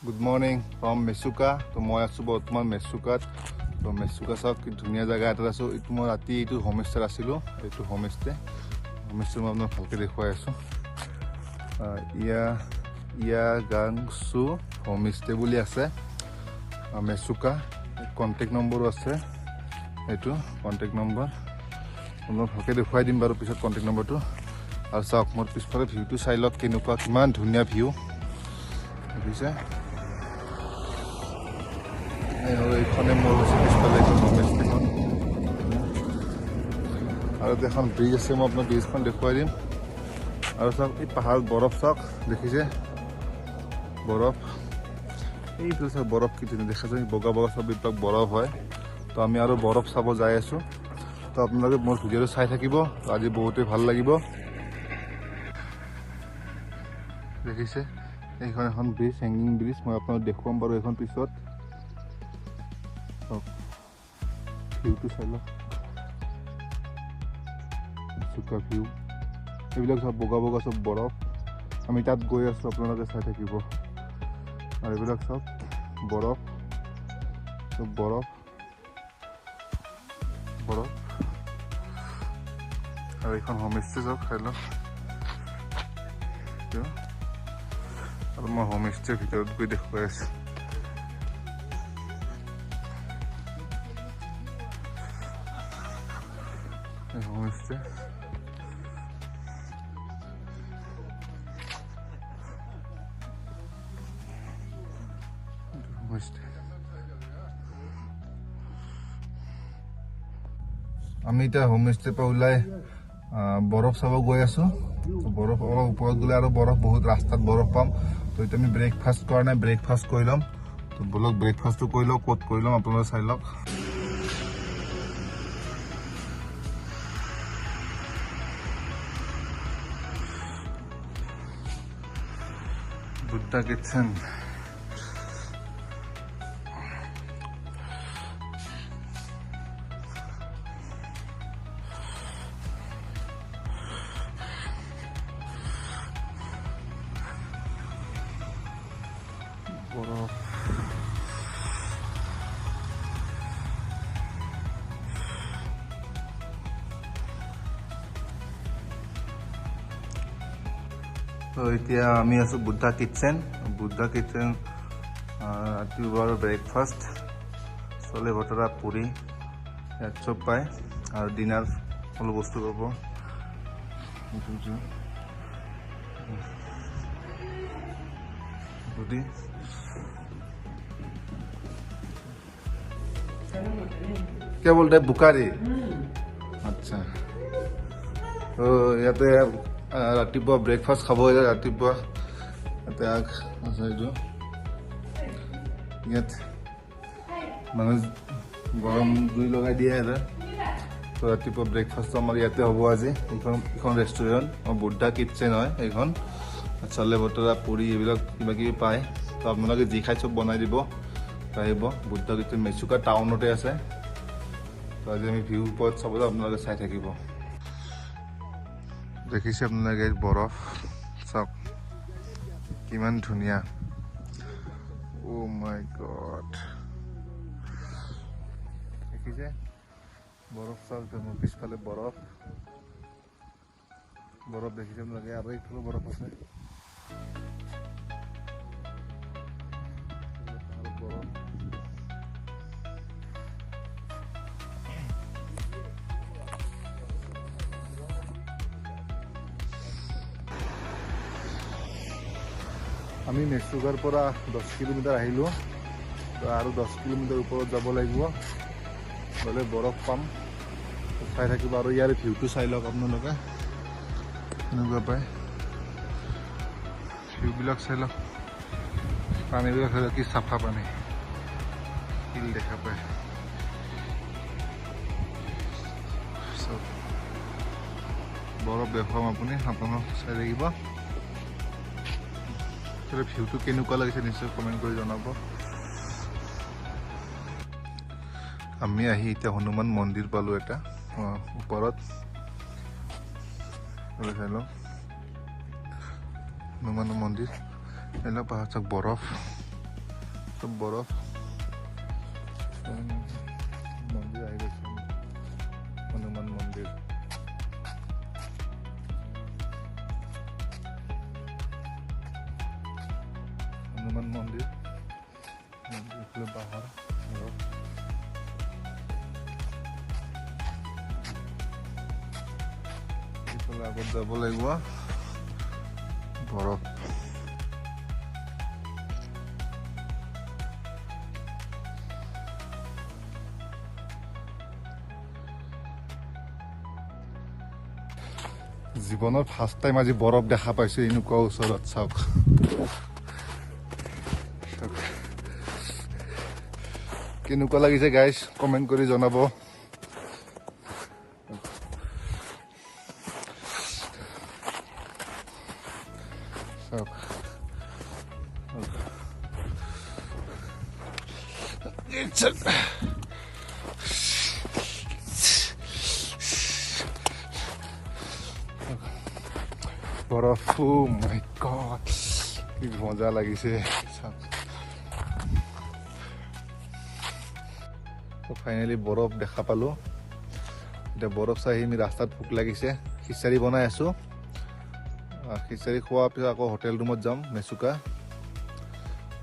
Good morning from Mesuka. তো মই আছো বৰ্তমান মেচুকাত। তো মেচুকা চাওক কি ধুনীয়া জেগা এটা আছো। এইটো মই ৰাতি এইটো হোমষ্টেত আছিলো। এইটো হোমষ্টে মই আপোনাক ভালকে দেখুৱাই আছো। ইয়া গাংসু হোমষ্টে বুলি আছে মেচুকা। কণ্টেক্ট নম্বৰো আছে। এইটো কণ্টেক্ট নম্বৰ মই ভালকে দেখুৱাই দিম বাৰু পিছত কণ্টেক্ট নম্বৰটো। আৰু চাওক মোৰ পিছফালে ভিউটো চাই লওক কেনেকুৱা, কিমান ধুনীয়া ভিউ দেখিছে। এইখনে মোৰ পিছফালে হোমষ্টেখন আৰু এখন ব্ৰিজ আছে। মই আপোনাক ব্ৰিজখন দেখুৱাই দিম। আৰু চাওক এই পাহাৰত বৰফ চাওক, দেখিছে বৰফ। এইটো চাওক বৰফ কি ধুনীয়া দেখা যায়, বগা বগা চব এইবিলাক বৰফ হয়। তো আমি আৰু বৰফ চাব যাই আছোঁ। তো আপোনালোকে মোৰ ভিডিঅ'টো চাই থাকিব। তো আজি বহুতেই ভাল লাগিব। দেখিছে এইখন এখন ব্ৰিজ, হেংগিং ব্ৰিজ। মই আপোনাক দেখুৱাম বাৰু এইখন পিছত। ভিউটো চাই লওক, চুকা ভিউ। এইবিলাক চব বগা বগা চব বৰফ। আমি তাত গৈ আছোঁ, আপোনালোকে চাই থাকিব। আৰু এইবিলাক চব বৰফ, চব বৰফ বৰফ। আৰু এইখন হোমষ্টে চব চাই লওক। আৰু মই হোমষ্টেৰ ভিতৰত গৈ দেখুৱাই আছোঁ। হোমষ্টে আমি এতিয়া হোমষ্টেৰ পৰা ওলাই বৰফ চাব গৈ আছো। বৰফ অলপ ওপৰত গ'লে আৰু বৰফ বহুত ৰাস্তাত বৰফ পাম। তো এতিয়া আমি ব্ৰেকফাষ্ট কৰা নাই, ব্ৰেকফাষ্ট কৰি ল'ম। তো বলক ব্ৰেকফাষ্টটো কৰি লওক, ক'ত কৰি ল'ম আপোনালোকে চাই লওক। বুদ্ধা কিটচেন। বৰফ তো এতিয়া আমি আছোঁ বুদ্ধা কিটচেন। বুদ্ধা কিটচেন ৰাতিপুৱাৰ ব্ৰেকফাষ্ট, চলে ভটৰা, পুৰি ইয়াত চব পায়। আৰু ডিনাৰ সকলো বস্তু পাব। क्या बोलते हैं बुकारी? আচ্ছা। তো ইয়াতে ৰাতিপুৱা ব্ৰেকফাষ্ট খাব। ৰাতিপুৱা ইয়াতে আছে এইটো। ইয়াত মানে গৰম জুই লগাই দিয়ে ইয়াতে। তো ৰাতিপুৱা ব্ৰেকফাষ্টটো আমাৰ ইয়াতে হ'ব আজি। এইখন ৰেষ্টুৰেণ্ট বুদ্ধা কিটচেন হয় এইখন। চলে ভটৰা, পুৰি এইবিলাক কিবা কিবি পায়। তো আপোনালোকে যি খাই চব বনাই দিব আহিব। বুদ্ধা কিটচেন মেচুকা টাউনতে আছে। তো আজি আমি ভিউ ওপৰত চাবলৈ আপোনালোকে চাই থাকিব। দেখিছে আপোনালোকে বৰফ চাওক কিমান ধুনীয়া। অ' মাই গড, দেখিছে বৰফ চাওক। মোৰ পিছফালে বৰফ বৰফ দেখিছে আপোনালোকে। আৰু এইফালে বৰফ আছে। আমি মেচুকাৰ পৰা 10 কিলোমিটাৰ আহিলোঁ। তো আৰু 10 কিলোমিটাৰ ওপৰত যাব লাগিব, গ'লে বৰফ পাম। চাই থাকিব আৰু ইয়াৰ ভিউটো চাই লওক আপোনালোকে কেনেকুৱা পায়। ভিউবিলাক চাই লওক, পানীবিলাক চাই লওক কি চাফা পানী, শিল দেখা পায় চব। বৰফ দেখুৱাম আপোনাক চাই থাকিব। ভিউটো কেনেকুৱা লাগিছে নিশ্চয় কমেণ্ট কৰি জনাব। আমি আহি এতিয়া হনুমান মন্দিৰ পালোঁ এটা ওপৰত। চাই লওক হনুমান মন্দিৰ। চাই লওক পাহাৰত চাওক বৰফ। চব বৰফ মন্দিৰ আহি গৈছে হনুমান মন্দিৰ হনুমান মন্দিৰ মন্দিৰফালে পাহাৰ বৰফ এইফালে আগত যাব লাগিব বৰফ জীৱনত ফাৰ্ষ্ট টাইম আজি বৰফ দেখা পাইছোঁ এনেকুৱা ওচৰত চাওক কেনেকুৱা লাগিছে গাইজ কমেণ্ট কৰি জনাব চাওক বৰফ মাই গড কি মজা লাগিছে ফাইনেলি বৰফ দেখা পালোঁ এতিয়া বৰফ চাই আমি ৰাস্তাত ভোক লাগিছে খিচাৰি বনাই আছোঁ খিচাৰি খোৱাৰ পিছত আকৌ হোটেল ৰুমত যাম মেচুকা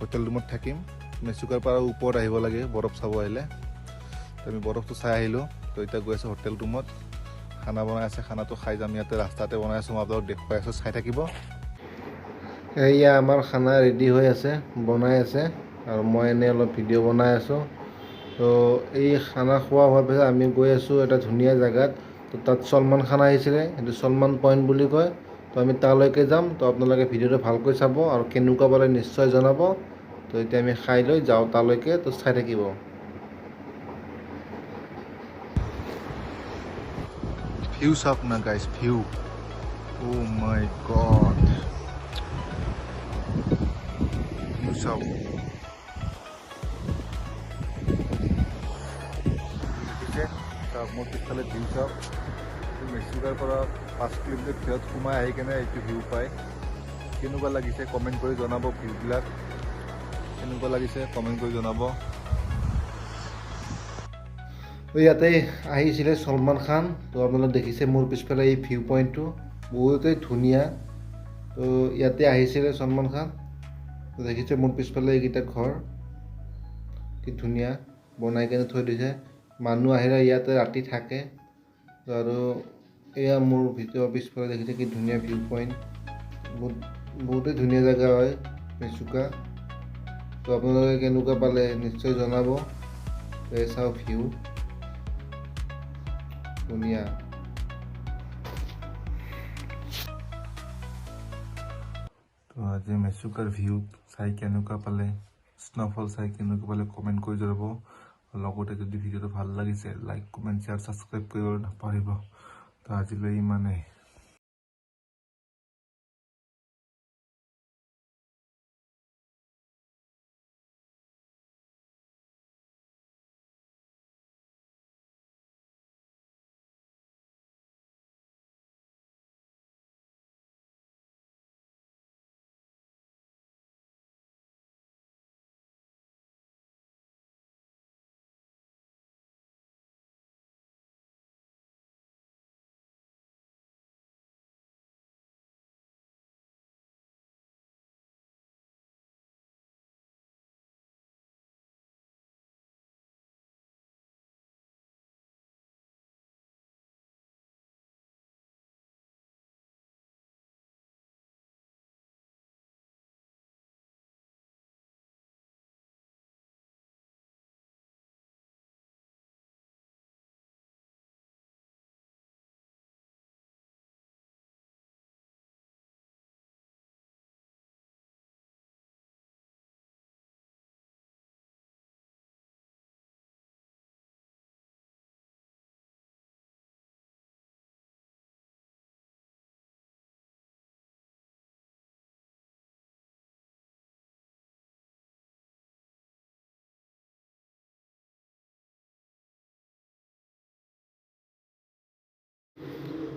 হোটেল ৰুমত থাকিম মেচুকাৰ পৰা ওপৰত আহিব লাগে বৰফ চাব আহিলে আমি বৰফটো চাই আহিলোঁ তো এতিয়া গৈ আছোঁ হোটেল ৰুমত খানা বনাই আছে খানাটো খাই যাম ইয়াতে ৰাস্তাতে বনাই আছোঁ মই আপোনালোকক দেখুৱাই আছোঁ চাই থাকিব এয়া আমাৰ খানা ৰেডি হৈ আছে বনাই আছে আৰু মই এনেই অলপ ভিডিঅ' বনাই আছোঁ তো এই খানা খোৱা হোৱাৰ পিছত আমি গৈ আছোঁ এটা ধুনীয়া জেগাত তো তাত সলমান খান আহিছিলে সেইটো সলমান পইণ্ট বুলি কয় তো আমি তালৈকে যাম তো আপোনালোকে ভিডিঅ'টো ভালকৈ চাব আৰু কেনেকুৱা পালে নিশ্চয় জনাব তো এতিয়া আমি খাই লৈ যাওঁ তালৈকে তো চাই থাকিব ভিউ চাওক না গাইজ ভিউ অ' মাই গড ভিউ চাওক মোৰ পিছফালে ভিউ চাওক মেক্সিকোৰ পৰা 5 কিলোমিটাৰ ভিতৰত সোমাই আহি কেনে এইটো ভিউ পায় কেনেকুৱা লাগিছে কমেণ্ট কৰি জনাব ভিউবিলাক কেনেকুৱা লাগিছে কমেণ্ট কৰি জনাব ইয়াতে আহিছিলে সলমান খান তো আপোনালোকে দেখিছে মোৰ পিছফালে এই ভিউ পইণ্টটো বহুতেই ধুনীয়া তো ইয়াতে আহিছিলে সলমান খান দেখিছে মোৰ পিছফালে এইকেইটা ঘৰ কি ধুনীয়া বনাই কেনে থৈ দিছে মানুহ আহিলে ইয়াতে ৰাতি থাকে আৰু এয়া মোৰ ভিতৰৰ পিছফালে দেখিছে কি ধুনীয়া ভিউ পইণ্ট বহুতেই ধুনীয়া জেগা হয় মেচুকা তো আপোনালোকে কেনেকুৱা পালে নিশ্চয় জনাব চাওঁ ভিউ ধুনীয়া তো আজি মেচুকাৰ ভিউ চাই কেনেকুৱা পালে স্ন'ফল চাই কেনেকুৱা পালে কমেণ্ট কৰি জনাব লগতে যদি ভিডিঅ'টো ভাল লাগিছে লাইক কমেণ্ট শ্বেয়াৰ ছাবস্ক্ৰাইব কৰিবলৈ নাপাহৰিব তো আজিলৈ ইমানেই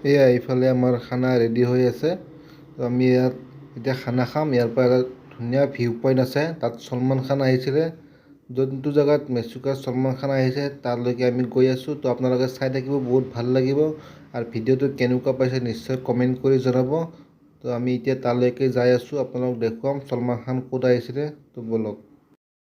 এয়া এইফালে আমাৰ খানা ৰেডি হৈ আছে তো আমি ইয়াত এতিয়া খানা খাম ইয়াৰ পৰা ধুনীয়া ভিউ পইণ্ট আছে তাত সলমান খান আহিছিলে যোনটো জেগাত মেচুকা সলমান খান আহিছে তালৈকে আমি গৈ আছোঁ তো আপোনালোকে চাই থাকিব বহুত ভাল লাগিব আৰু ভিডিঅ'টো কেনেকুৱা পাইছে নিশ্চয় কমেণ্ট কৰি জনাব তো আমি এতিয়া তালৈকে যাই আছোঁ আপোনালোকক দেখুৱাম সলমান খান ক'ত আহিছিলে তো বলক